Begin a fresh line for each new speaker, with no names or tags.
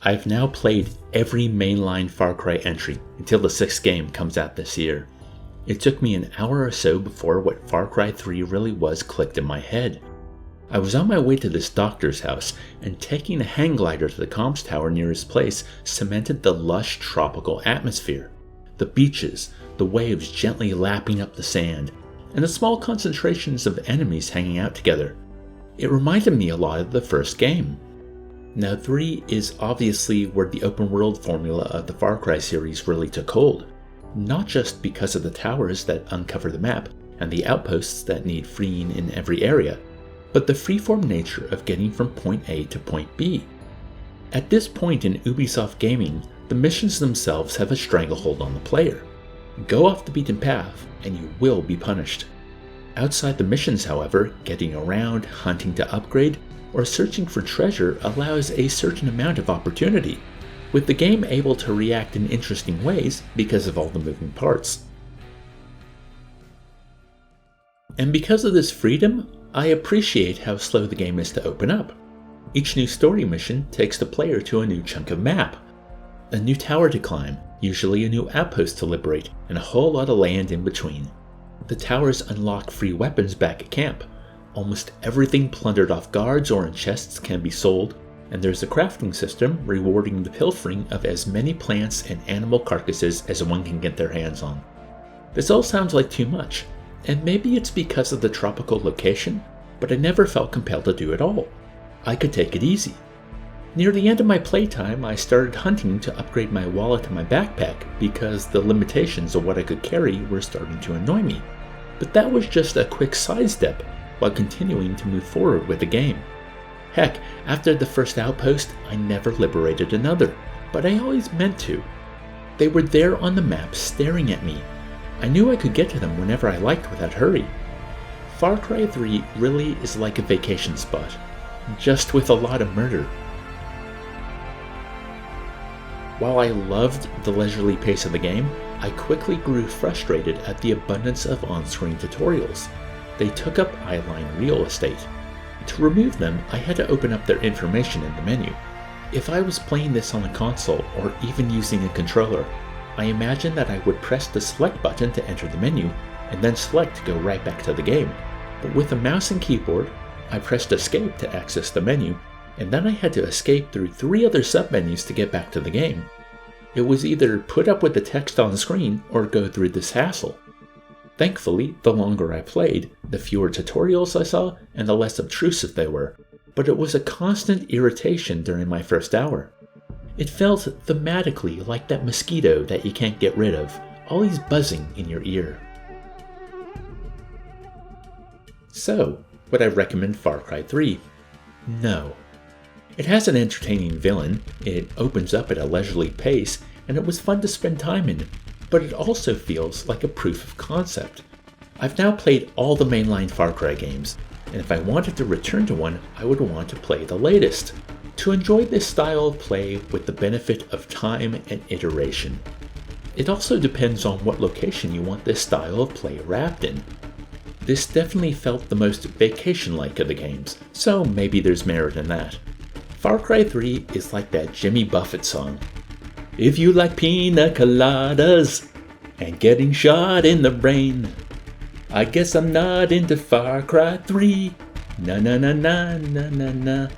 I've now played every mainline Far Cry entry until the 6th game comes out this year. It took me an hour or so before what Far Cry 3 really was clicked in my head. I was on my way to this doctor's house, and taking a hang glider to the comms tower near his place cemented the lush tropical atmosphere. The beaches, the waves gently lapping up the sand, and the small concentrations of enemies hanging out together. It reminded me a lot of the first game. Now 3 is obviously where the open world formula of the Far Cry series really took hold, not just because of the towers that uncover the map and the outposts that need freeing in every area, but the freeform nature of getting from point A to point B. At this point in Ubisoft gaming, the missions themselves have a stranglehold on the player. Go off the beaten path and you will be punished. Outside the missions, however, getting around, hunting to upgrade, or searching for treasure allows a certain amount of opportunity, with the game able to react in interesting ways because of all the moving parts. And because of this freedom, I appreciate how slow the game is to open up. Each new story mission takes the player to a new chunk of map, a new tower to climb, usually a new outpost to liberate, and a whole lot of land in between. The towers unlock free weapons back at camp. Almost everything plundered off guards or in chests can be sold, and there's a crafting system rewarding the pilfering of as many plants and animal carcasses as one can get their hands on. This all sounds like too much, and maybe it's because of the tropical location, but I never felt compelled to do it all. I could take it easy. Near the end of my playtime, I started hunting to upgrade my wallet and my backpack because the limitations of what I could carry were starting to annoy me. But that was just a quick sidestep while continuing to move forward with the game. Heck, after the first outpost, I never liberated another, but I always meant to. They were there on the map staring at me. I knew I could get to them whenever I liked without hurry. Far Cry 3 really is like a vacation spot, just with a lot of murder. While I loved the leisurely pace of the game, I quickly grew frustrated at the abundance of on-screen tutorials. They took up eyeline real estate. To remove them, I had to open up their information in the menu. If I was playing this on a console or even using a controller, I imagine that I would press the select button to enter the menu and then select to go right back to the game. But with a mouse and keyboard, I pressed escape to access the menu, and then I had to escape through 3 other submenus to get back to the game. It was either put up with the text on screen or go through this hassle. Thankfully, the longer I played, the fewer tutorials I saw and the less obtrusive they were, but it was a constant irritation during my first hour. It felt thematically like that mosquito that you can't get rid of, always buzzing in your ear. So, would I recommend Far Cry 3? No. It has an entertaining villain, it opens up at a leisurely pace, and it was fun to spend time in, but it also feels like a proof of concept. I've now played all the mainline Far Cry games, and if I wanted to return to one, I would want to play the latest, to enjoy this style of play with the benefit of time and iteration. It also depends on what location you want this style of play wrapped in. This definitely felt the most vacation-like of the games, so maybe there's merit in that. Far Cry 3 is like that Jimmy Buffett song. If you like pina coladas and getting shot in the brain, I guess I'm not into Far Cry 3. Na na na na na na na.